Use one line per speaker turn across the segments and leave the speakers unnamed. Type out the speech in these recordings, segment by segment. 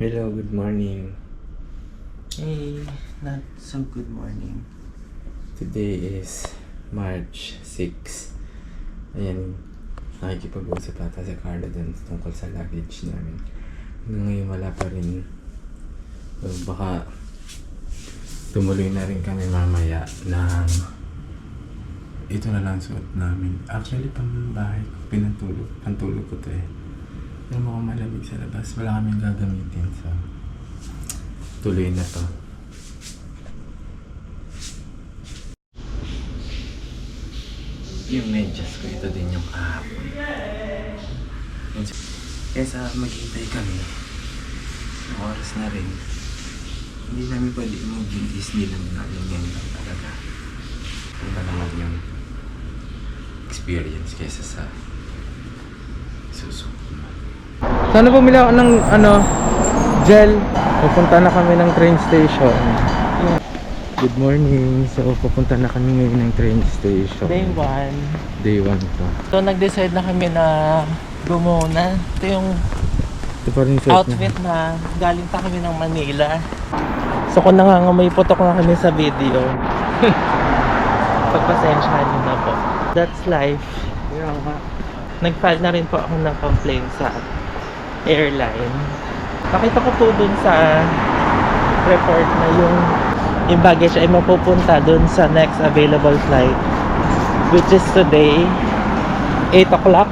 Hello, good morning.
Hey, not so good morning.
Today is March 6. Ayan, nakikipag-usap ata si Carla dun tungkol sa luggage namin. Hanggang ngayon wala pa rin. So, baka tumuloy na rin kami mamaya ng ito na lang suot namin. Actually, pambahay ko, pantulog ko to eh. Pero mukhang malamig sa labas. Wala kaming gagamitin. So, tuloy na to. Yung medyas ko, ito din yung kahapon. Kesa maghintay kami, oras na rin. Hindi namin pwede move yung Disney lang namin ngayon lang talaga. Iba naman yung experience kesa sa susunod.
Sana bumili ako ng gel. Pupunta na kami ng train station. Good morning. So pupunta na kami ngayon ng train station.
Day 1.
Day 1 to.
So nag-decide na kami na gumuna. Ito yung
Ito pa rin yung suot
outfit na galing pa kami ng Manila. So kung nangangamoy putok na kami sa video, pagpasensyahan nyo na po. That's life. Nag-file na rin po ako ng complaint sa airline. Nakita ko po dun sa report na yung baggage ay mapupunta dun sa next available flight, which is today 8 o'clock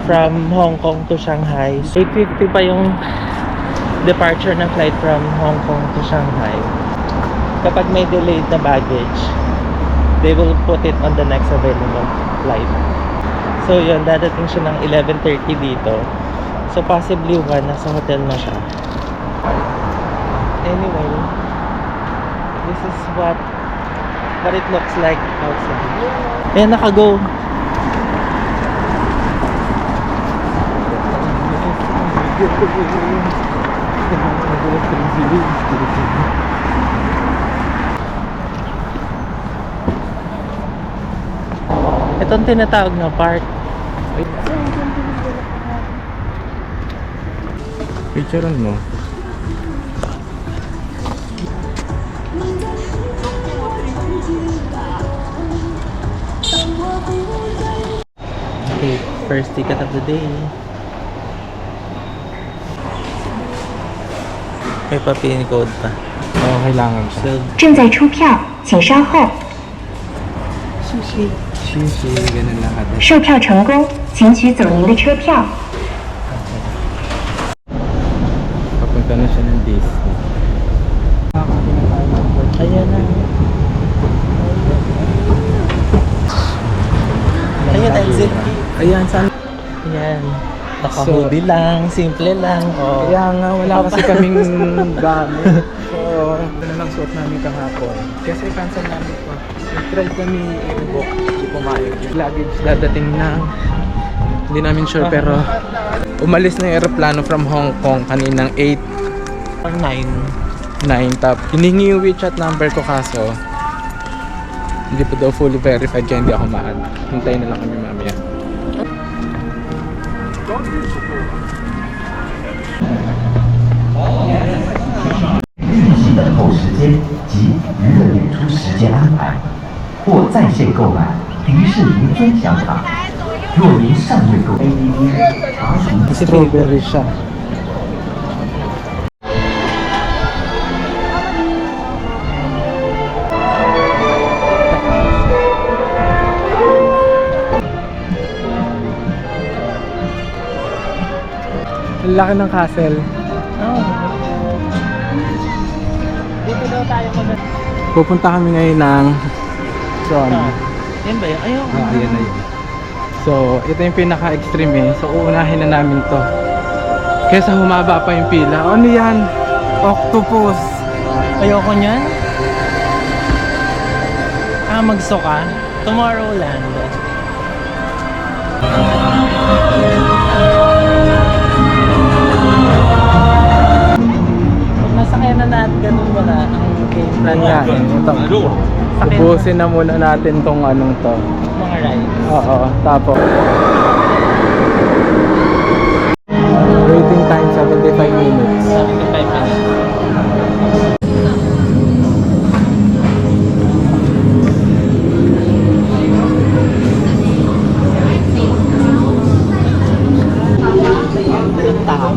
from Hong Kong to Shanghai. 8:50 pa yung departure ng flight from Hong Kong to Shanghai. Kapag may delayed na baggage, they will put it on the next available flight. So yun, dadating siya ng 11:30 dito. So possibly 1, nasa hotel na siya. Anyway, this is what it looks like outside. Ayan, naka-go. Itong tinatawag na park.
Picturean mo.
Okay, first ticket of the day. May pa-pin code pa.
Oo, kailangan siya.
So,
正在出票，请稍后。
Shishi, ganun lahat.
售票成功，请取走您的车票。
Papunta na siya ng Disney.
ayan na. Ayan, exit key.
Ayan, saan?
Ayan. Naka-hoodie lang, simple lang. Oh.
Kaya nga, wala kasi kaming gamit. So, ito na lang suot namin kahapon. Kasi cancel namin pa. Nag-try kami i-book. Hindi pumayag. Yung luggage dadating na. Hindi namin sure pero umalis na yung aeroplano from Hong Kong kaninang
9.
8-9. Tap. Hiningi yung WeChat number ko kaso hindi pa daw fully verified kaya hindi ako maan. Hintayin na lang kami mamaya.
日系等候时间及娱乐演出时间安排，或在线购买迪士尼尊享卡。若您尚未购 ADD 查询
Strawberry siya. Ang laki ng castle.
Oh. Dito daw tayo mag-
Pupunta kami ngayon ng Tron.
Yan ba yun? Ayun.
Ayan na yun. So, ito yung pinaka-extreme eh. So, uunahin na namin to. Kesa humaba pa yung pila. Ano yan? Octopus.
Ayoko niyan. Magsuka. Tomorrowland. Nasakyan na natin, ganun wala ang game plan natin.
Ito. Ubusin na muna natin tong anong to.
Mga rides.
Oo, tapos waiting time 75 minutes.
Walang tao.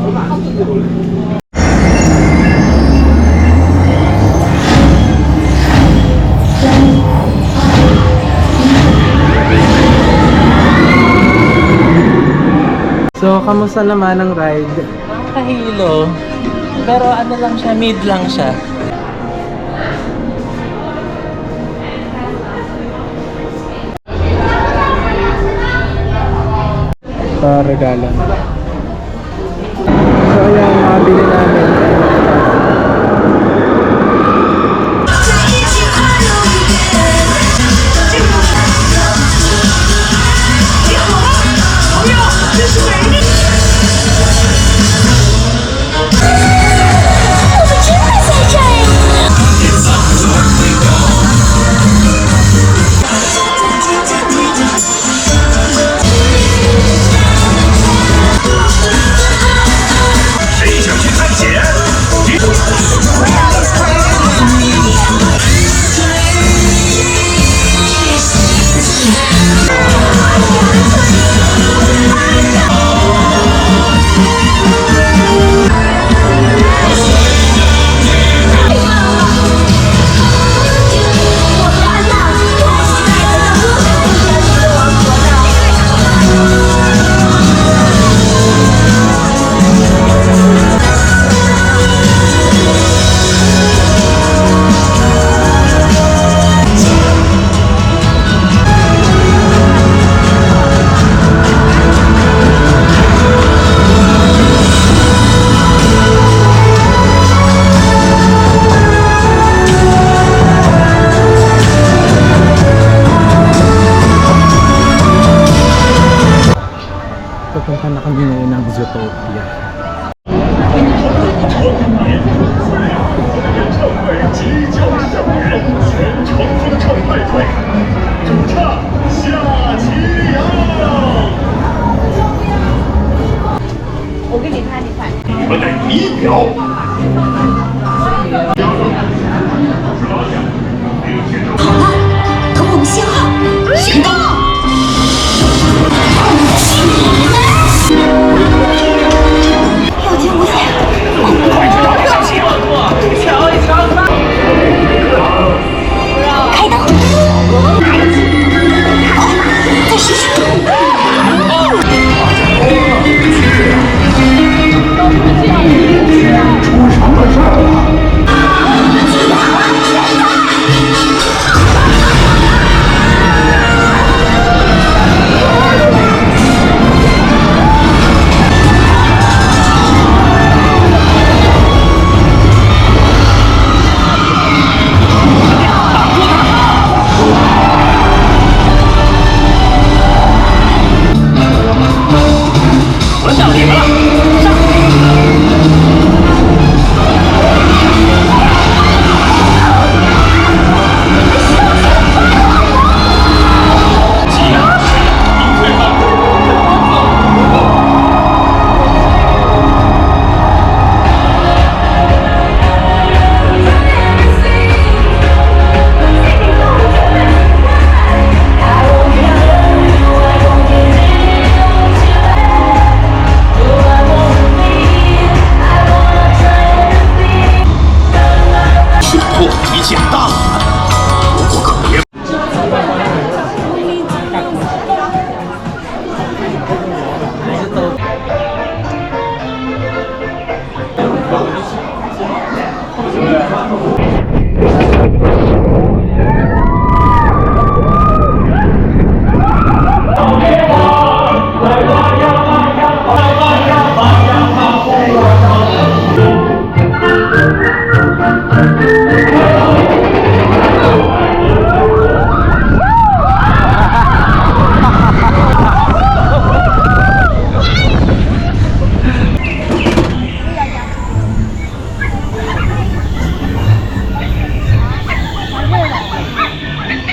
So, kamusta naman ang ride?
Kahilo. Pero ano lang siya, mid lang siya.
Regalo. So, ayan, makabili namin. Papunta na kami ngayon ng Zootopia.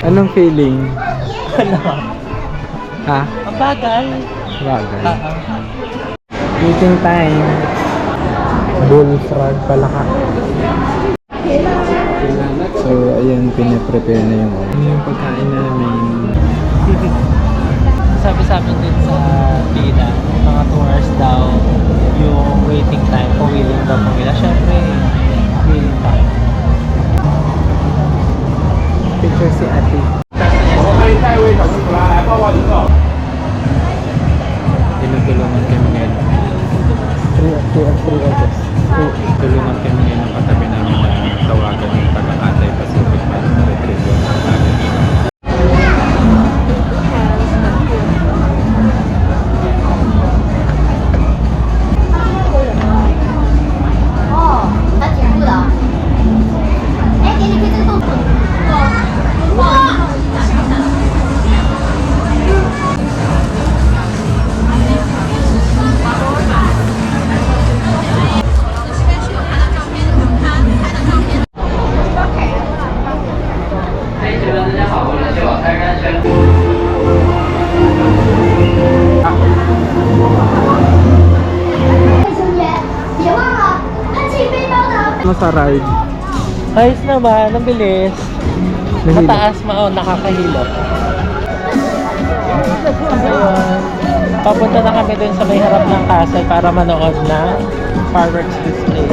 Anong feeling?
Ano?
Ha?
Ang bagay.
Bagay. Eating time. Bullfrog pala ka. So, ayan, pinaprepare na yung pagkain namin.
Sabi sa amin din sa pila, mga 2 hours daw. maganda pong ila. Siyempre, willing pa.
Picture si ate.
Tinutulungan kami ngayon.
3 others.
Tulungan kami ngayon ng katabi namin na tawagan yung taga-Atay Pacific para ma-retrieve yung mga baggage.
Ano sa ride?
Ayos naman, ang bilis. Mataas nakakahilot. Ayun. Papunta na kami dun sa may harap ng castle para manood ng fireworks display.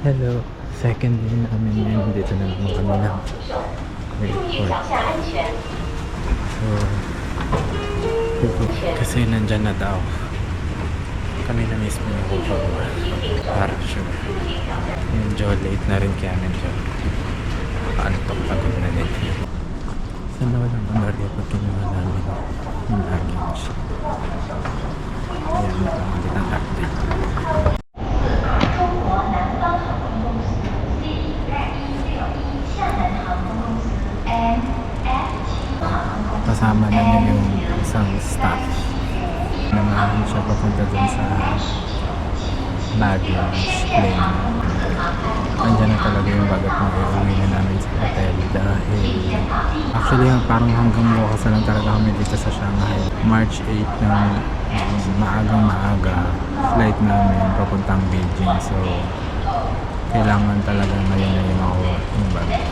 Hello, second day namin ngayon. Dito na naman kami ng airport. So, kasi nandyan na daw. Kami na mismo yung kukuha. Para sure. Medyo late na rin kaya medyo paantok, pagod na din. Sana walang barya pag kinuha namin yung luggage. Ayan, ulit ang update. Kasama na niya yung isang staff. Namahan siya papunta dun sa baggage claim. Andyan na talaga yung bagat na iuwi na namin sa hotel dahil actually parang hanggang bukas na lang talaga kami dito sa Shanghai. March 8 ng maagang maaga flight namin papuntang Beijing, so kailangan talaga ngayon na yung makuha yung baggage.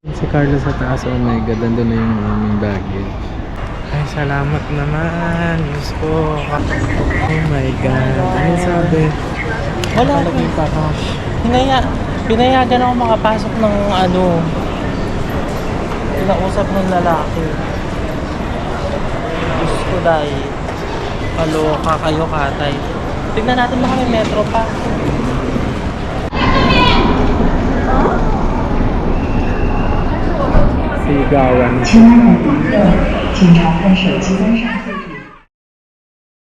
Si Carlo sa taas, oh my god, nandun na yung aming baggage.
Ay, salamat naman. Diyos ko. Oh my God. Ano sabi?
Wala
Talaga yung pakash.
Pinayagan ako makapasok ng kinausap ng lalaki. Diyos ko dahil kaloka kayo katay. Tignan natin baka may metro pa.
Sigawan.
亲爱的旅客，请查看手机端上。